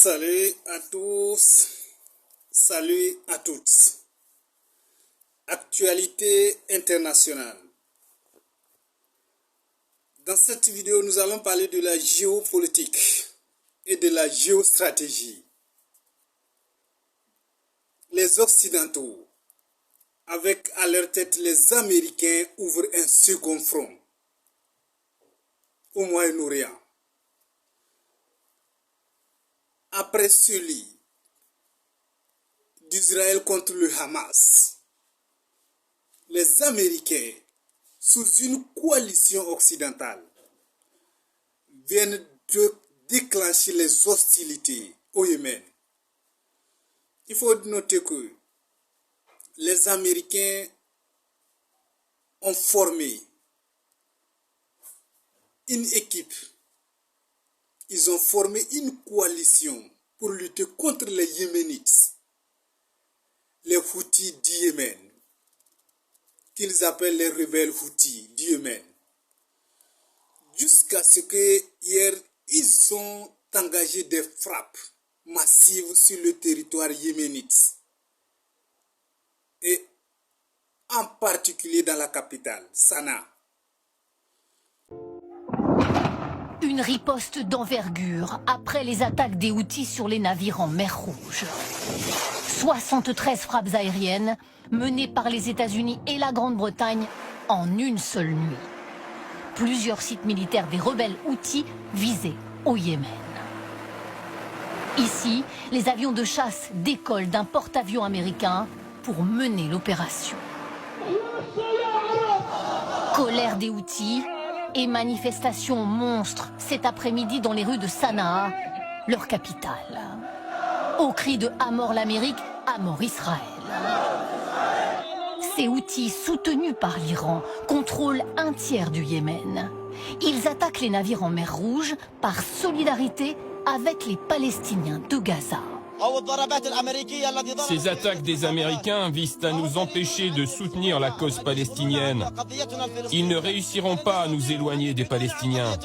Salut à tous, salut à toutes. Actualité internationale. Dans cette vidéo, nous allons parler de la géopolitique et de la géostratégie. Les Occidentaux, avec à leur tête les Américains, ouvrent un second front au Moyen-Orient. Après celui d'Israël contre le Hamas, les Américains, sous une coalition occidentale, viennent de déclencher les hostilités au Yémen. Il faut noter que les Américains ont formé une équipe. Ils ont formé une coalition pour lutter contre les Yéménites, les Houthis du Yémen, qu'ils appellent les rebelles Houthis du Yémen. Jusqu'à ce que hier, ils ont engagé des frappes massives sur le territoire yéménite et en particulier dans la capitale, Sanaa. Une riposte d'envergure après les attaques des Houthis sur les navires en mer Rouge. 73 frappes aériennes menées par les États-Unis et la Grande-Bretagne en une seule nuit. Plusieurs sites militaires des rebelles Houthis visés au Yémen. Ici, les avions de chasse décollent d'un porte-avions américain pour mener l'opération. Colère des Houthis et manifestations monstres cet après-midi dans les rues de Sanaa, leur capitale. Au cri de « À mort l'Amérique, à mort Israël ». Ces Houthis, soutenus par l'Iran, contrôlent un tiers du Yémen. Ils attaquent les navires en mer Rouge par solidarité avec les Palestiniens de Gaza. Ces attaques des Américains visent à nous empêcher de soutenir la cause palestinienne. Ils ne réussiront pas à nous éloigner des Palestiniens.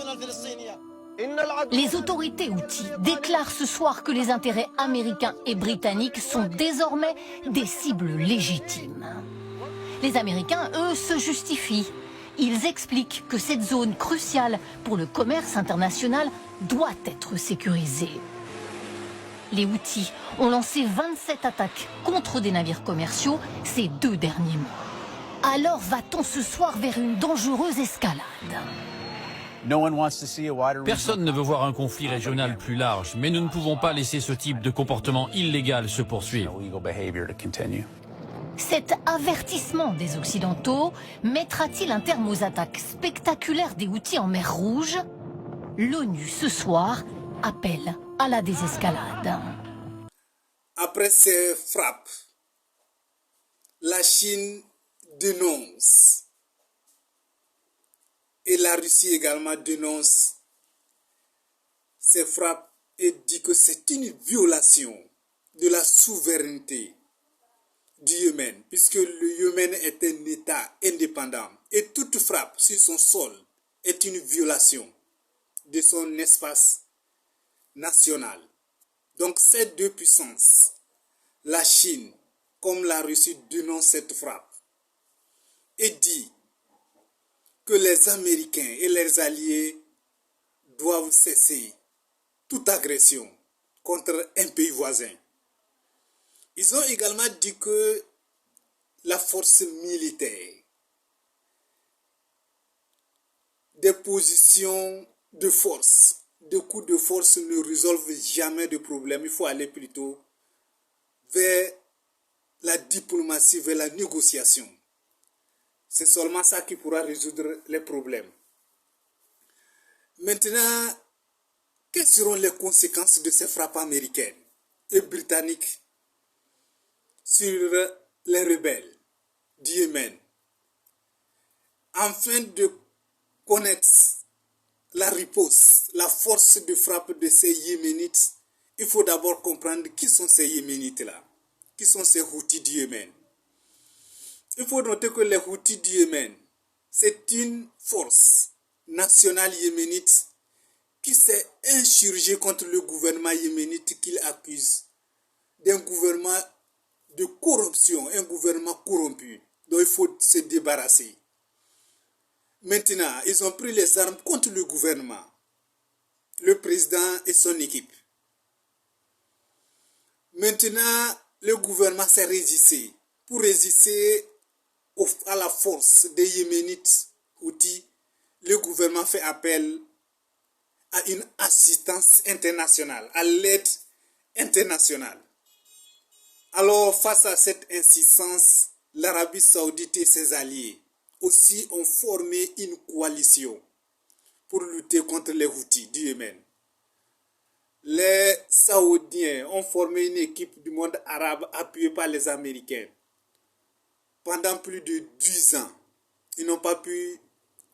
Les autorités Houthis déclarent ce soir que les intérêts américains et britanniques sont désormais des cibles légitimes. Les Américains, eux, se justifient. Ils expliquent que cette zone cruciale pour le commerce international doit être sécurisée. Les Houthis ont lancé 27 attaques contre des navires commerciaux ces 2 derniers mois. Alors va-t-on ce soir vers une dangereuse escalade ? Personne ne veut voir un conflit régional plus large, mais nous ne pouvons pas laisser ce type de comportement illégal se poursuivre. Cet avertissement des Occidentaux mettra-t-il un terme aux attaques spectaculaires des Houthis en mer Rouge ? L'ONU ce soir appelle à la désescalade. Après ces frappes, la Chine dénonce et la Russie également dénonce ces frappes et dit que c'est une violation de la souveraineté du Yémen, puisque le Yémen est un État indépendant et toute frappe sur son sol est une violation de son espace national. Donc ces deux puissances, la Chine comme la Russie, dénoncent cette frappe et dit que les Américains et leurs alliés doivent cesser toute agression contre un pays voisin. Ils ont également dit que la force militaire, des positions de force, des coups de force ne résolvent jamais de problème. Il faut aller plutôt vers la diplomatie, vers la négociation. C'est seulement ça qui pourra résoudre les problèmes. Maintenant, quelles seront les conséquences de ces frappes américaines et britanniques sur les rebelles du Yémen? Afin de connaître la riposte, la force de frappe de ces Yéménites, il faut d'abord comprendre qui sont ces Yéménites-là, qui sont ces Houthis du Yémen. Il faut noter que les Houthis du Yémen, c'est une force nationale yéménite qui s'est insurgé contre le gouvernement yéménite qu'il accuse d'un gouvernement de corruption, un gouvernement corrompu dont il faut se débarrasser. Maintenant, ils ont pris les armes contre le gouvernement, le président et son équipe. Maintenant, le gouvernement s'est résisté. Pour résister à la force des Yéménites Houthis, le gouvernement fait appel à une assistance internationale, à l'aide internationale. Alors, face à cette insistance, l'Arabie Saoudite et ses alliés aussi ont formé une coalition pour lutter contre les Houthis du Yémen. Les Saoudiens ont formé une équipe du monde arabe appuyée par les Américains. Pendant plus de 10 ans, ils n'ont pas pu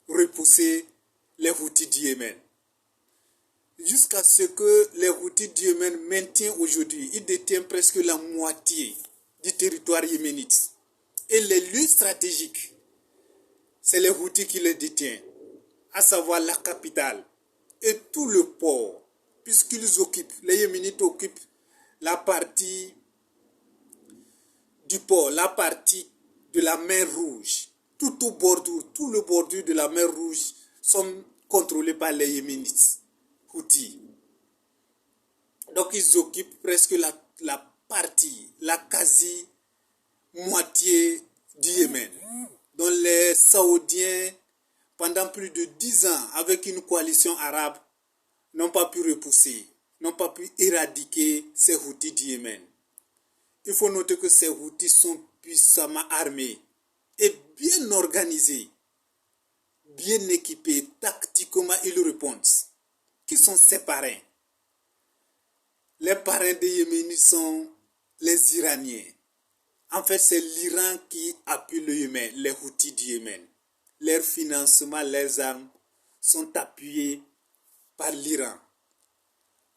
repousser les Houthis du Yémen. Jusqu'à ce que les Houthis du Yémen maintiennent aujourd'hui, ils détiennent presque la moitié du territoire yéménite. Et les lieux stratégiques, c'est les Houthis qui les détiennent, à savoir la capitale et tout le port, puisqu'ils occupent, les Yéménites occupent la partie du port, la partie de la mer Rouge. Tout le bordure de la mer Rouge sont contrôlés par les Yéménites Houthis. Donc ils occupent presque la partie, la quasi-moitié du Yémen. Donc les Saoudiens, pendant plus de 10 ans, avec une coalition arabe, n'ont pas pu repousser, n'ont pas pu éradiquer ces Houthis du Yémen. Il faut noter que ces Houthis sont puissamment armés et bien organisés, bien équipés, tactiquement ils répondent. Qui sont ces parrains? Les parrains des Yéménites sont les Iraniens. En fait, c'est l'Iran qui appuie le Yémen, les Houthis du Yémen. Leur financement, leurs armes sont appuyés par l'Iran,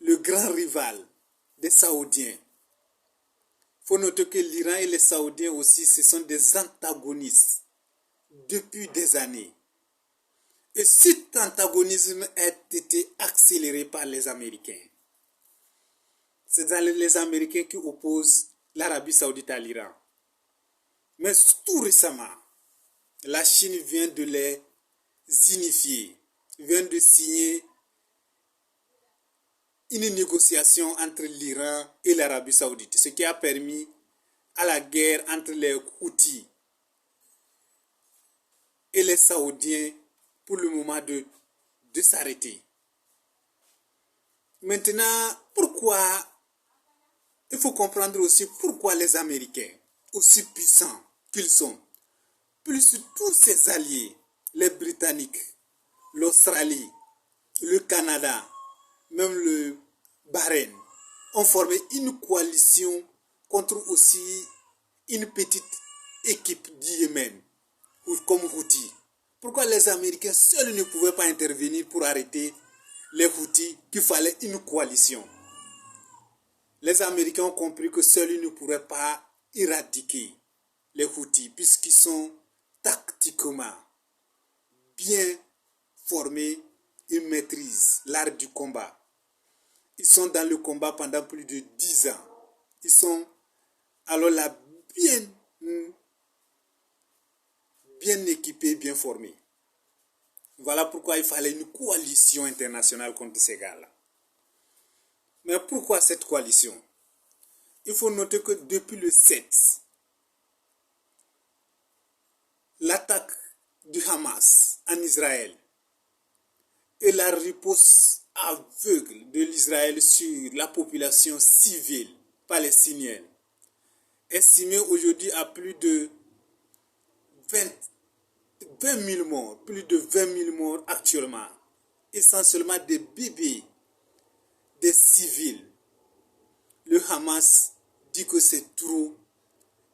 le grand rival des Saoudiens. Il faut noter que l'Iran et les Saoudiens aussi, ce sont des antagonistes depuis des années. Et cet antagonisme a été accéléré par les Américains. C'est les Américains qui opposent l'Arabie Saoudite à l'Iran. Mais tout récemment, la Chine vient de les unifier, vient de signer une négociation entre l'Iran et l'Arabie Saoudite, ce qui a permis à la guerre entre les Houthis et les Saoudiens pour le moment de s'arrêter. Maintenant, pourquoi? Il faut comprendre aussi pourquoi les Américains, aussi puissants qu'ils sont, plus tous ces alliés, les Britanniques, l'Australie, le Canada, même le Bahreïn, ont formé une coalition contre aussi une petite équipe du Yémen, comme Houthis. Pourquoi les Américains seuls ne pouvaient pas intervenir pour arrêter les Houthis, qu'il fallait une coalition? Les Américains ont compris que seuls ils ne pourraient pas éradiquer les Houthis, puisqu'ils sont tactiquement bien formés, ils maîtrisent l'art du combat. Ils sont dans le combat pendant plus de 10 ans. Ils sont alors là bien équipés, bien formés. Voilà pourquoi il fallait une coalition internationale contre ces gars-là. Mais pourquoi cette coalition? Il faut noter que depuis le 7, l'attaque du Hamas en Israël et la riposte aveugle de l'Israël sur la population civile palestinienne, estimée aujourd'hui à plus de 20 000 morts, plus de 20 000 morts actuellement, essentiellement des bébés, des civils. Le Hamas dit que c'est trop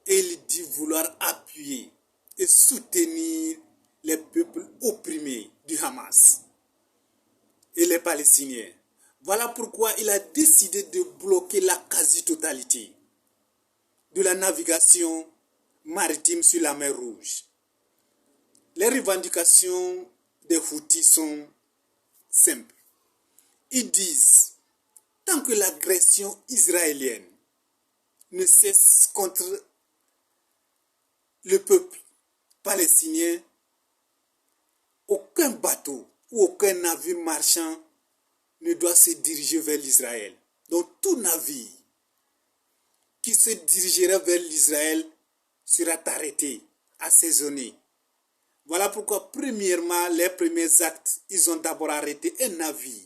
et il dit vouloir appuyer et soutenir les peuples opprimés du Hamas et les Palestiniens. Voilà pourquoi il a décidé de bloquer la quasi-totalité de la navigation maritime sur la mer Rouge. Les revendications des Houthis sont simples. Ils disent, tant que l'agression israélienne ne cesse contre le peuple palestinien, aucun bateau ou aucun navire marchand ne doit se diriger vers l'Israël. Donc tout navire qui se dirigera vers l'Israël sera arrêté, assaisonné. Voilà pourquoi, premièrement, les premiers actes, ils ont d'abord arrêté un navire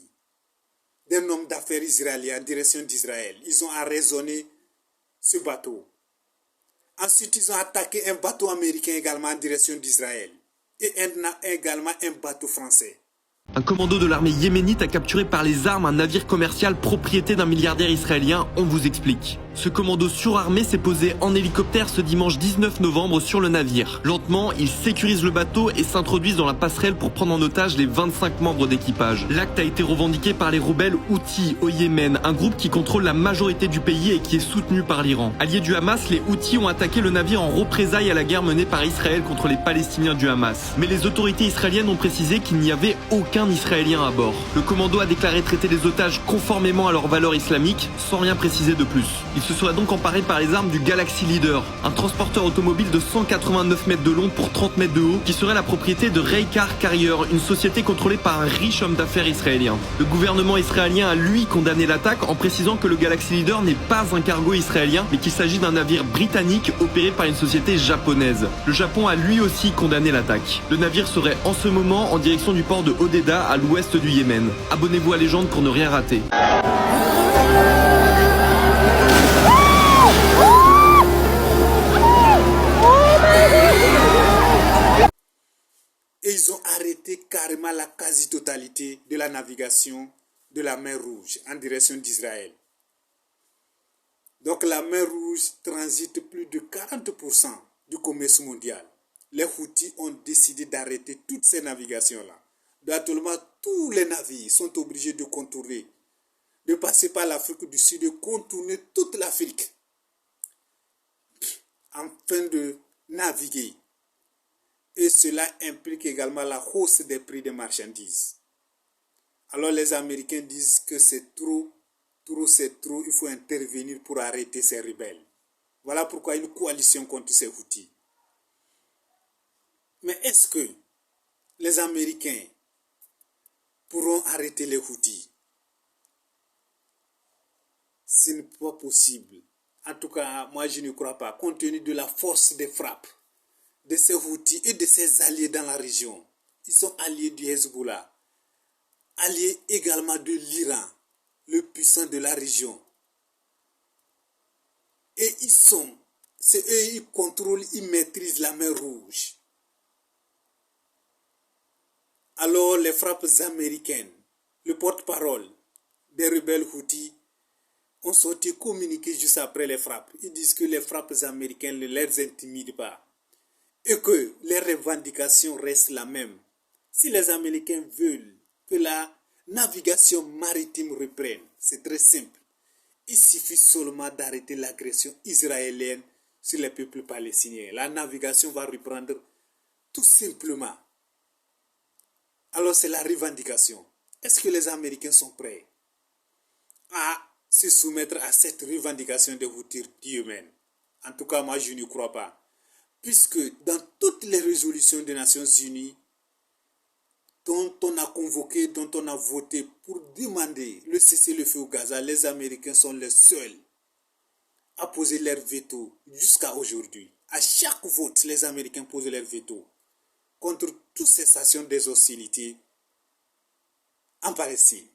d'un homme d'affaires israélien en direction d'Israël. Ils ont arraisonné ce bateau. Ensuite, ils ont attaqué un bateau américain également en direction d'Israël. Et également un bateau français. Un commando de l'armée yéménite a capturé par les armes un navire commercial propriété d'un milliardaire israélien, on vous explique. Ce commando surarmé s'est posé en hélicoptère ce dimanche 19 novembre sur le navire. Lentement, ils sécurisent le bateau et s'introduisent dans la passerelle pour prendre en otage les 25 membres d'équipage. L'acte a été revendiqué par les rebelles Houthis au Yémen, un groupe qui contrôle la majorité du pays et qui est soutenu par l'Iran. Alliés du Hamas, les Houthis ont attaqué le navire en représailles à la guerre menée par Israël contre les Palestiniens du Hamas. Mais les autorités israéliennes ont précisé qu'il n'y avait aucun Israélien à bord. Le commando a déclaré traiter les otages conformément à leurs valeurs islamiques, sans rien préciser de plus. Il se serait donc emparé par les armes du Galaxy Leader, un transporteur automobile de 189 mètres de long pour 30 mètres de haut, qui serait la propriété de Raycar Carrier, une société contrôlée par un riche homme d'affaires israélien. Le gouvernement israélien a lui condamné l'attaque en précisant que le Galaxy Leader n'est pas un cargo israélien, mais qu'il s'agit d'un navire britannique opéré par une société japonaise. Le Japon a lui aussi condamné l'attaque. Le navire serait en ce moment en direction du port de Hodeidah à l'ouest du Yémen. Abonnez-vous à Légende pour ne rien rater. Et ils ont arrêté carrément la quasi-totalité de la navigation de la mer Rouge en direction d'Israël. Donc la mer Rouge transite plus de 40% du commerce mondial. Les Houthis ont décidé d'arrêter toutes ces navigations-là. Actuellement, tous les navires sont obligés de contourner, de passer par l'Afrique du Sud, de contourner toute l'Afrique afin de naviguer. Et cela implique également la hausse des prix des marchandises. Alors les Américains disent que c'est trop, c'est trop, il faut intervenir pour arrêter ces rebelles. Voilà pourquoi une coalition contre ces Houthis. Mais est-ce que les Américains pourront arrêter les Houthis? Ce n'est pas possible. En tout cas, moi je ne crois pas, compte tenu de la force des frappes de ces Houthis et de ses alliés dans la région. Ils sont alliés du Hezbollah, alliés également de l'Iran, le puissant de la région. Et c'est eux, ils contrôlent, ils maîtrisent la mer Rouge. Alors les frappes américaines, le porte-parole des rebelles Houthis, ont sorti communiqué juste après les frappes. Ils disent que les frappes américaines ne les intimident pas et que les revendications restent la même. Si les Américains veulent que la navigation maritime reprenne, c'est très simple. Il suffit seulement d'arrêter l'agression israélienne sur les peuples palestiniens. La navigation va reprendre tout simplement. Alors c'est la revendication. Est-ce que les Américains sont prêts à se soumettre à cette revendication des Houthis d'Yémen? En tout cas, moi je ne crois pas. Puisque dans toutes les résolutions des Nations Unies dont on a convoqué, dont on a voté pour demander le cessez-le-feu au Gaza, les Américains sont les seuls à poser leur veto jusqu'à aujourd'hui. À chaque vote, les Américains posent leur veto contre toute cessation des hostilités en Palestine.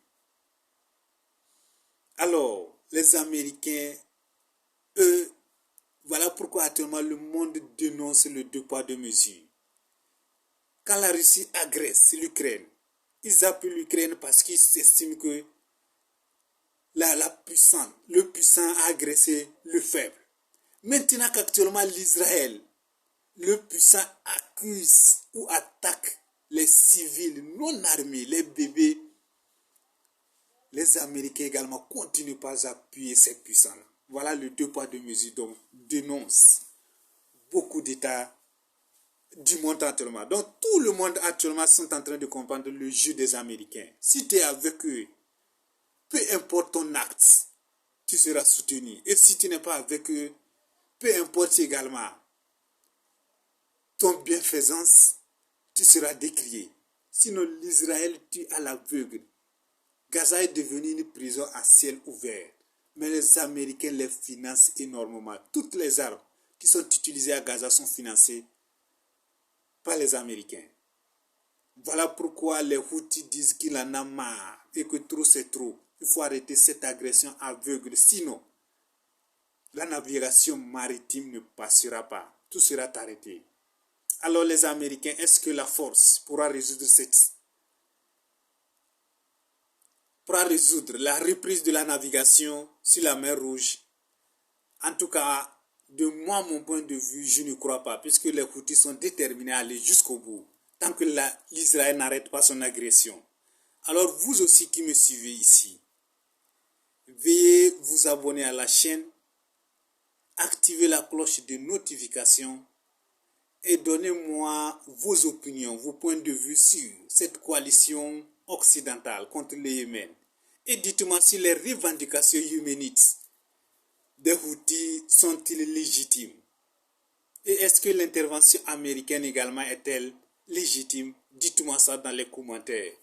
Alors, les Américains, eux, voilà pourquoi actuellement le monde dénonce le deux poids deux mesures. Quand la Russie agresse l'Ukraine, ils appuient l'Ukraine parce qu'ils estiment que le puissant a agressé le faible. Maintenant qu'actuellement l'Israël, le puissant accuse ou attaque les civils non armés, les bébés, les Américains également continuent pas à appuyer ces puissants-là. Voilà le deux poids deux mesures dont dénonce beaucoup d'États du monde actuellement. Donc tout le monde actuellement sont en train de comprendre le jeu des Américains. Si tu es avec eux, peu importe ton acte, tu seras soutenu. Et si tu n'es pas avec eux, peu importe également ton bienfaisance, tu seras décrié. Sinon, l'Israël tue à l'aveugle. Gaza est devenu une prison à ciel ouvert. Mais les Américains les financent énormément. Toutes les armes qui sont utilisées à Gaza sont financées par les Américains. Voilà pourquoi les Houthis disent qu'il en a marre et que trop c'est trop. Il faut arrêter cette agression aveugle. Sinon, la navigation maritime ne passera pas. Tout sera arrêté. Alors les Américains, est-ce que la force pourra résoudre la reprise de la navigation sur la mer Rouge? En tout cas, de moi, mon point de vue, je ne crois pas, puisque les Houthis sont déterminés à aller jusqu'au bout, tant que l'Israël n'arrête pas son agression. Alors vous aussi qui me suivez ici, veuillez vous abonner à la chaîne, activer la cloche de notification et donnez-moi vos opinions, vos points de vue sur cette coalition occidentale contre le Yémen. Et dites-moi si les revendications yéménites des Houthis sont-ils légitimes? Et est-ce que l'intervention américaine également est-elle légitime? Dites-moi ça dans les commentaires.